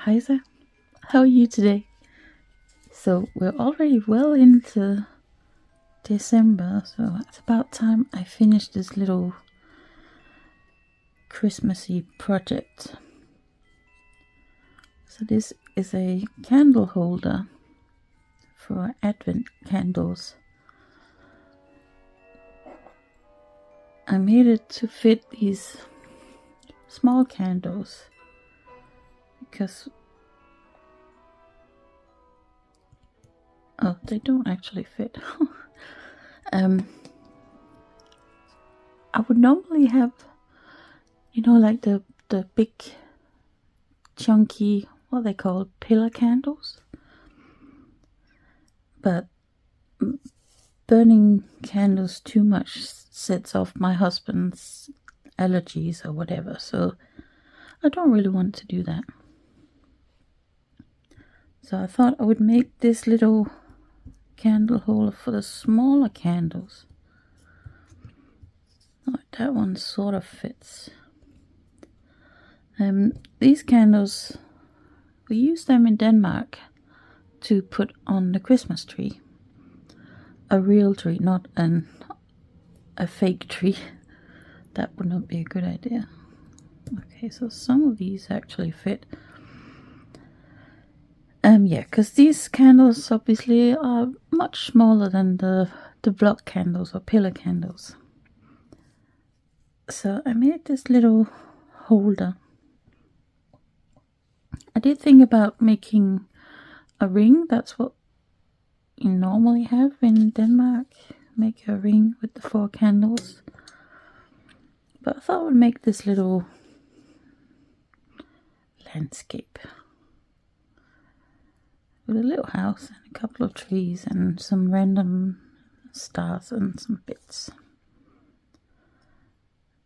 Hejsa, how are you today? So we're already well into December, so it's about time I finish this little Christmassy project. So this is a candle holder for Advent candles. I made it to fit these small candles because they don't actually fit. I would normally have, like the big chunky, what they call pillar candles, but burning candles too much sets off my husband's allergies or whatever, so I don't really want to do that. So I thought I would make this little candle holder for the smaller candles. Oh, that one sort of fits. These candles, we use them in Denmark to put on the Christmas tree. A real tree, not a fake tree. That would not be a good idea. Okay, so some of these actually fit. Yeah, because these candles obviously are much smaller than the block candles or pillar candles. So I made this little holder. I did think about making a ring. That's what you normally have in Denmark. Make a ring with the 4 candles. But I thought I would make this little landscape with a little house and a couple of trees and some random stars and some bits.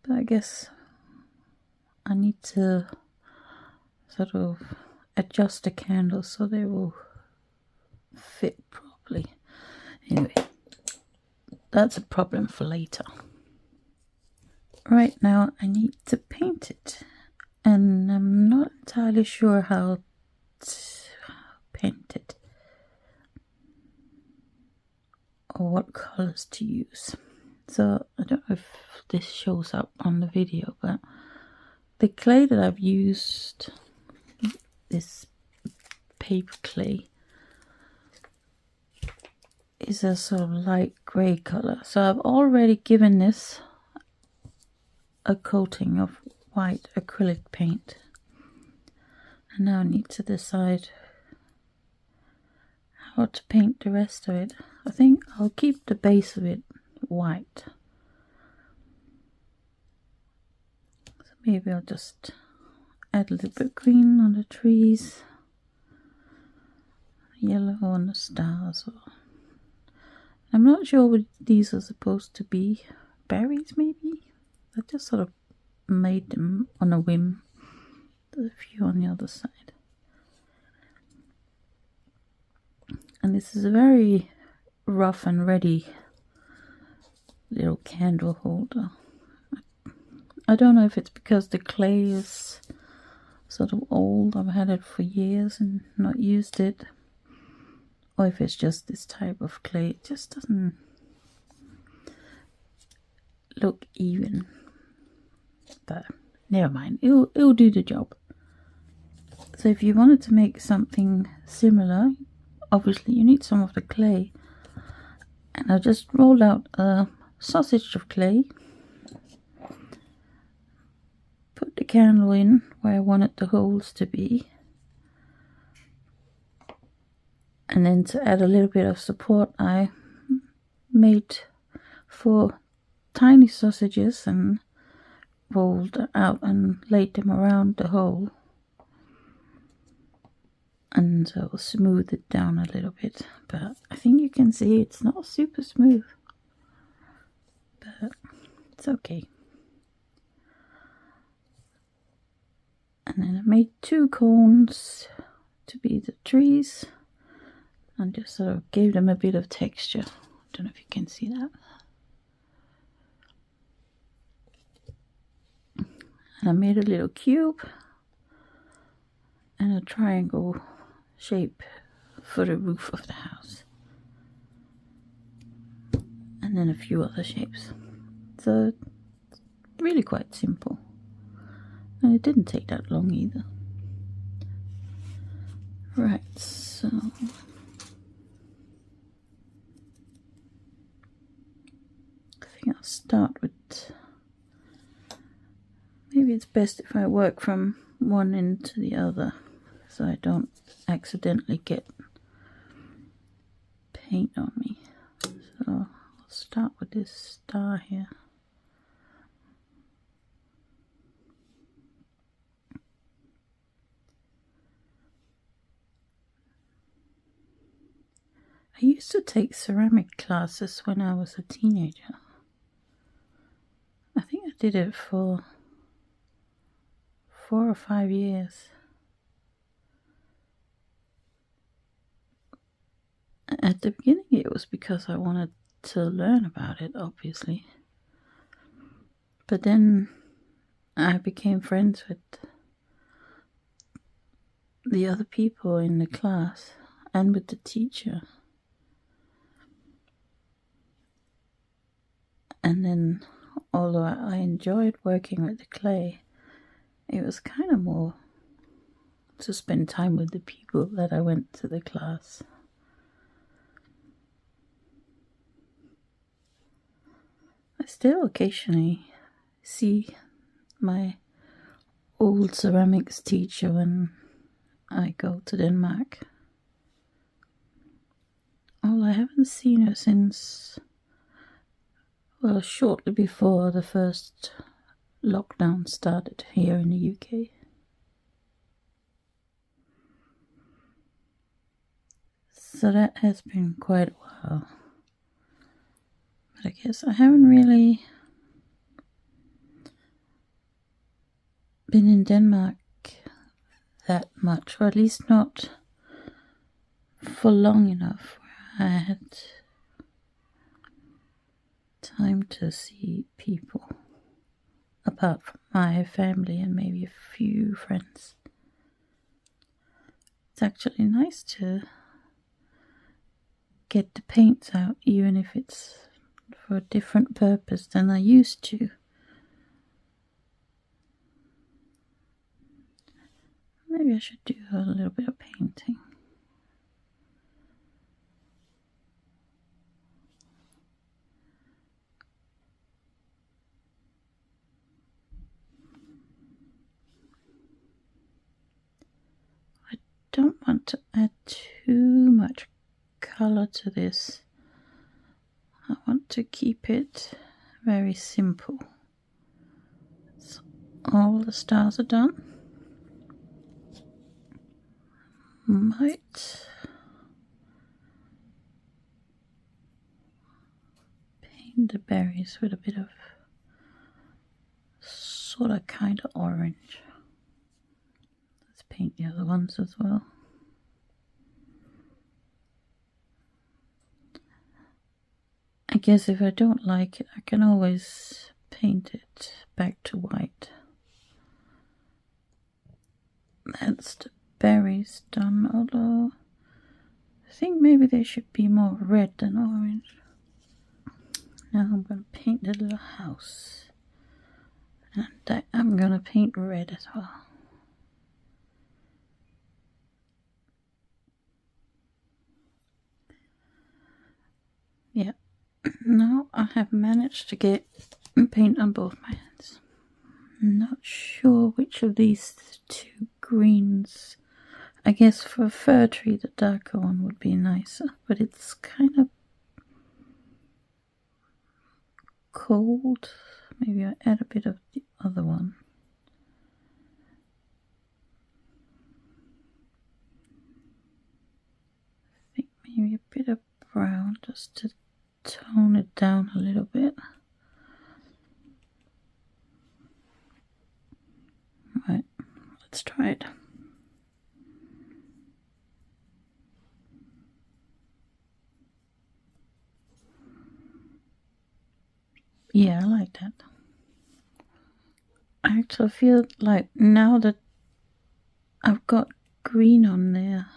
But I guess I need to sort of adjust the candles so they will fit properly. Anyway, that's a problem for later. Right now I need to paint it, and I'm not entirely sure how to paint it or what colors to use. So I don't know if this shows up on the video, but the clay that I've used, this paper clay, is a sort of light grey color. So I've already given this a coating of white acrylic paint, and now I need to decide how to paint the rest of it. I think I'll keep the base of it white. So maybe I'll just add a little bit of green on the trees, yellow on the stars. I'm not sure what these are supposed to be. Berries, maybe? I just sort of made them on a whim. There's a few on the other side. And this is a very rough and ready little candle holder. I don't know if it's because the clay is sort of old. I've had it for years and not used it. Or if it's just this type of clay. It just doesn't look even. But never mind. It'll do the job. So if you wanted to make something similar, obviously you need some of the clay. And I just rolled out a sausage of clay. Put the candle in where I wanted the holes to be. And then to add a little bit of support, I made 4 tiny sausages and rolled out and laid them around the hole. And I'll smooth it down a little bit. But I think you can see it's not super smooth. But it's okay. And then I made 2 cones to be the trees. And just sort of gave them a bit of texture. I don't know if you can see that. And I made a little cube. and a triangle shape for the roof of the house, and then a few other shapes. So really quite simple, and it didn't take that long either. Right, so I think I'll start with, maybe it's best if I work from one end to the other so I don't accidentally get paint on me. So I'll start with this star here. I used to take ceramic classes when I was a teenager. I think I did it for 4 or 5 years. At the beginning it was because I wanted to learn about it, obviously. But then I became friends with the other people in the class and with the teacher. And then, although I enjoyed working with the clay, it was kind of more to spend time with the people that I went to the class. I still occasionally see my old ceramics teacher when I go to Denmark. Well, I haven't seen her since, well, shortly before the first lockdown started here in the UK. So that has been quite a while. But I guess I haven't really been in Denmark that much, or at least not for long enough where I had time to see people apart from my family and maybe a few friends. It's actually nice to get the paints out, even if it's for a different purpose than I used to. Maybe I should do a little bit of painting. I don't want to add too much color to this. I want to keep it very simple. So all the stars are done. Might paint the berries with a bit of sort of kind of orange. Let's paint the other ones as well. I guess if I don't like it, I can always paint it back to white. That's the berries done, although I think maybe they should be more red than orange. Now I'm going to paint the little house, and I'm going to paint red as well. Yeah, now I have managed to get paint on both my hands. I'm not sure which of these two greens. I guess for a fir tree the darker one would be nicer, but it's kind of cold. Maybe I add a bit of the other one. I think maybe a bit of brown just to tone it down a little bit. Right, let's try it. Yeah, I like that. I actually feel like now that I've got green on there.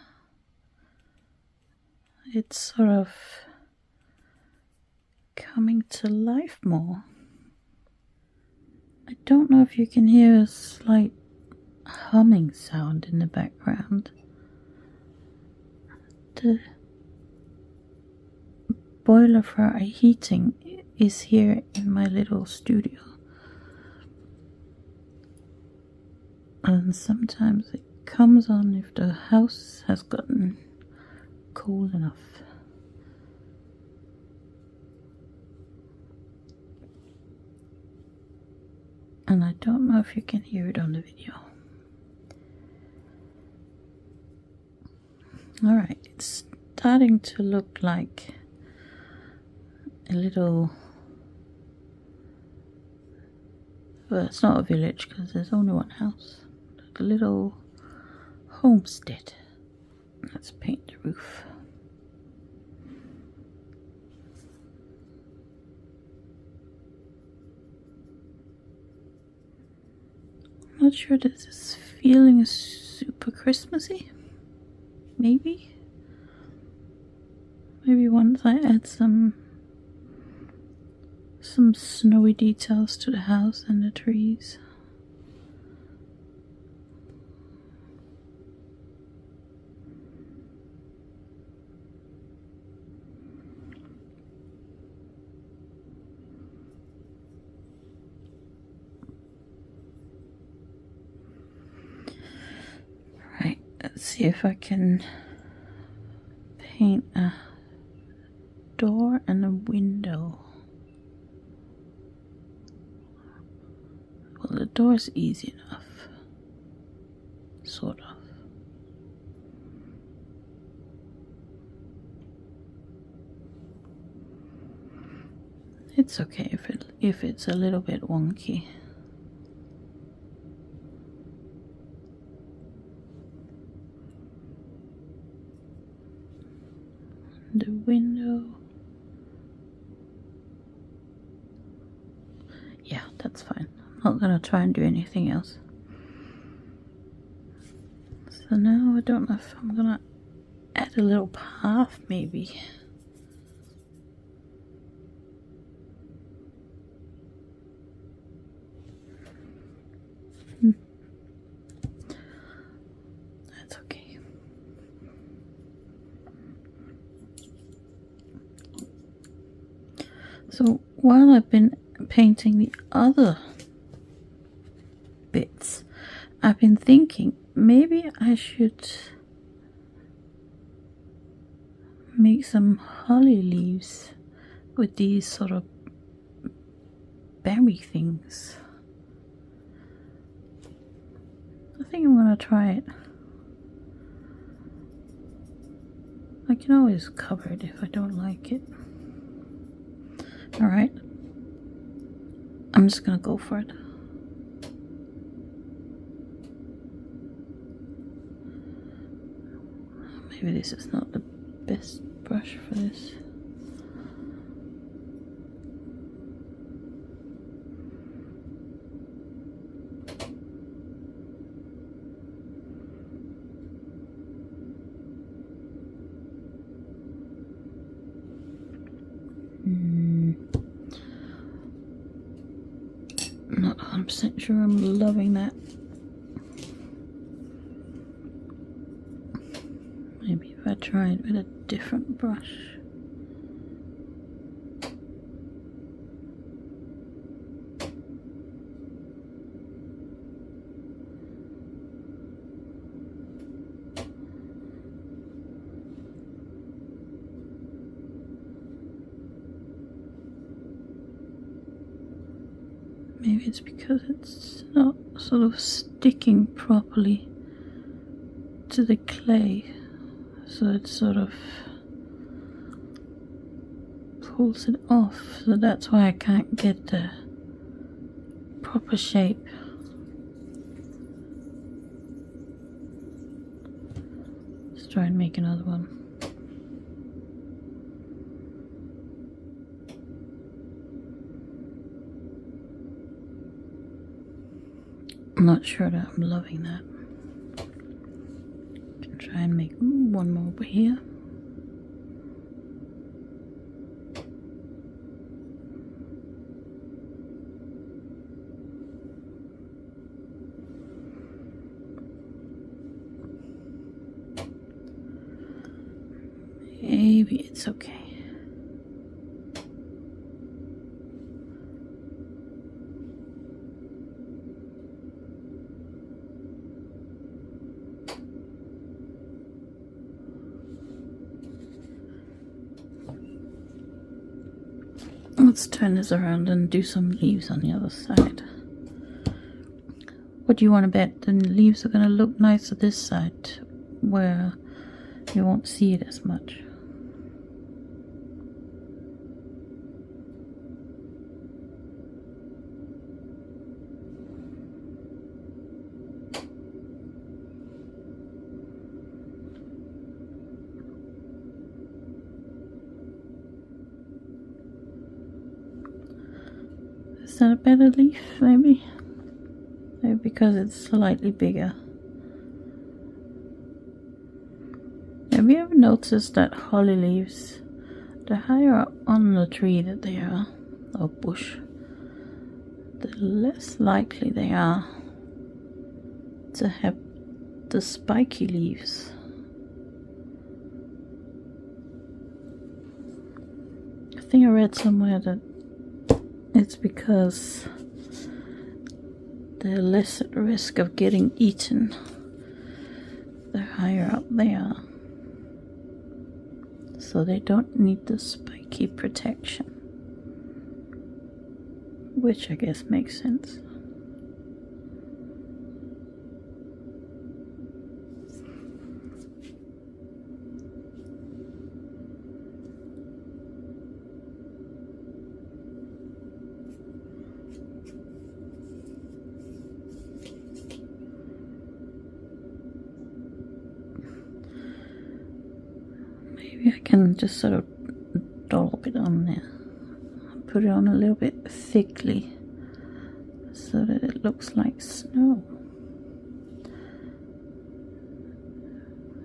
It's sort of coming to life more. I don't know if you can hear a slight humming sound in the background. The boiler for our heating is here in my little studio. And sometimes it comes on if the house has gotten cold enough. And I don't know if you can hear it on the video. Alright, it's starting to look like a little... Well, it's not a village because there's only one house. Like a little homestead. Let's paint the roof. I'm not sure this is feeling super Christmassy. Maybe once I add some snowy details to the house and the trees. Right, let's see if I can paint a door and a window. Well, the door's easy enough. Sort of. It's okay if it's a little bit wonky. The window. Yeah, that's fine. I'm not gonna try and do anything else. So now I don't know if I'm gonna add a little path maybe. That's okay. So while I've been painting the other bits, I've been thinking maybe I should make some holly leaves with these sort of berry things. I think I'm gonna try it. I can always cover it if I don't like it. Alright, I'm just gonna go for it. Maybe this is not the best brush for this. Not 100% sure I'm loving that. Maybe if I try it with a different brush. Maybe it's because it's not sort of sticking properly to the clay, so it sort of pulls it off, so that's why I can't get the proper shape. Let's try and make another one. I'm not sure that I'm loving that. try and make one more over here. Maybe it's okay. Let's turn this around and do some leaves on the other side. What do you want to bet? The leaves are going to look nicer this side where you won't see it as much. Is that a better leaf, maybe? Maybe because it's slightly bigger. Have you ever noticed that holly leaves, the higher up on the tree that they are, or bush, the less likely they are to have the spiky leaves. I think I read somewhere that it's because they're less at risk of getting eaten the higher up they are. So they don't need the spiky protection. Which I guess makes sense. Maybe I can just sort of dollop it on there. Put it on a little bit thickly so that it looks like snow.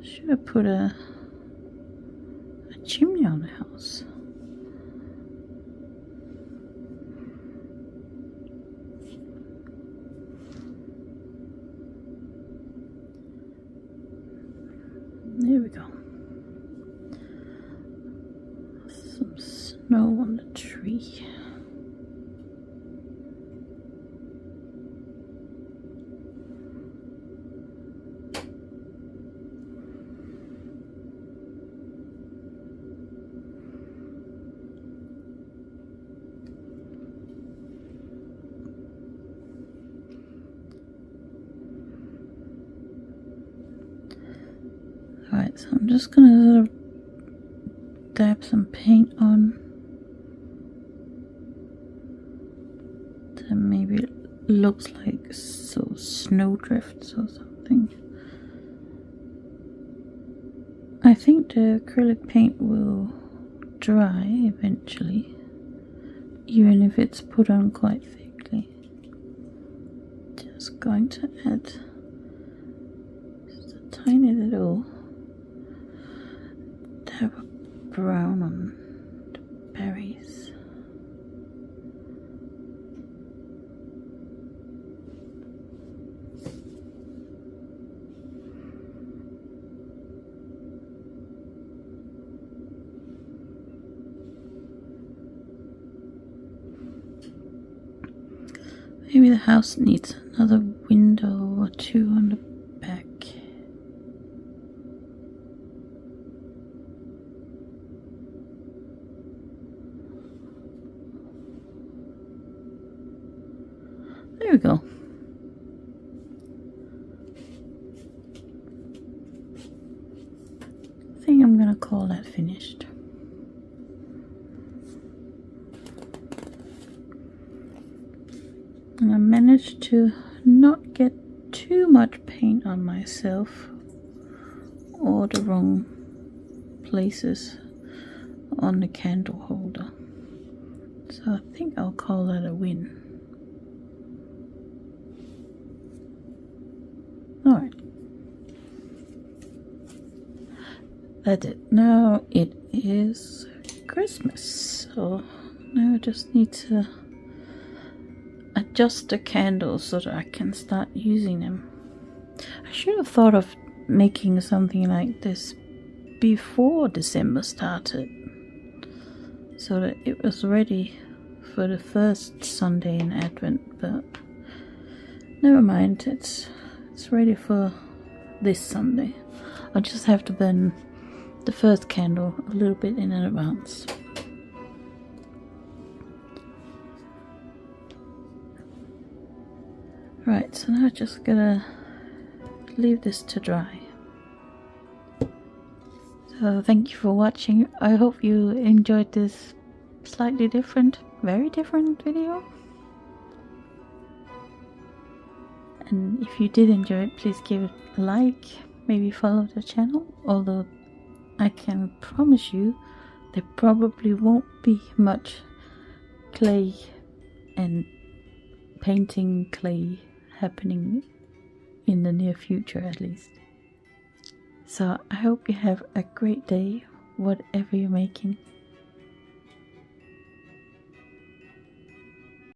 Should have put a chimney on the house. There we go. Some snow on the tree. Alright, so I'm just gonna sort of dab some paint on to maybe it looks like so snowdrifts or something. I think the acrylic paint will dry eventually, even if it's put on quite thickly. Just going to add just a tiny little dab of brown on the berries. Maybe the house needs another window or two on the back. There we go. I think I'm gonna call that finished. And I managed to not get too much paint on myself or the wrong places on the candle holder. So I think I'll call that a win. Alright. That's it. Now it is Christmas, so now I just need to adjust the candles so that I can start using them. I should have thought of making something like this before December started, so that it was ready for the first Sunday in Advent, but never mind, it's ready for this Sunday. I'll just have to burn the first candle a little bit in advance. Right, so now I'm just gonna leave this to dry. So thank you for watching. I hope you enjoyed this slightly different, very different video. And if you did enjoy it, please give it a like, maybe follow the channel, although I can promise you there probably won't be much clay and painting clay happening in the near future, at least. So I hope you have a great day, whatever you're making.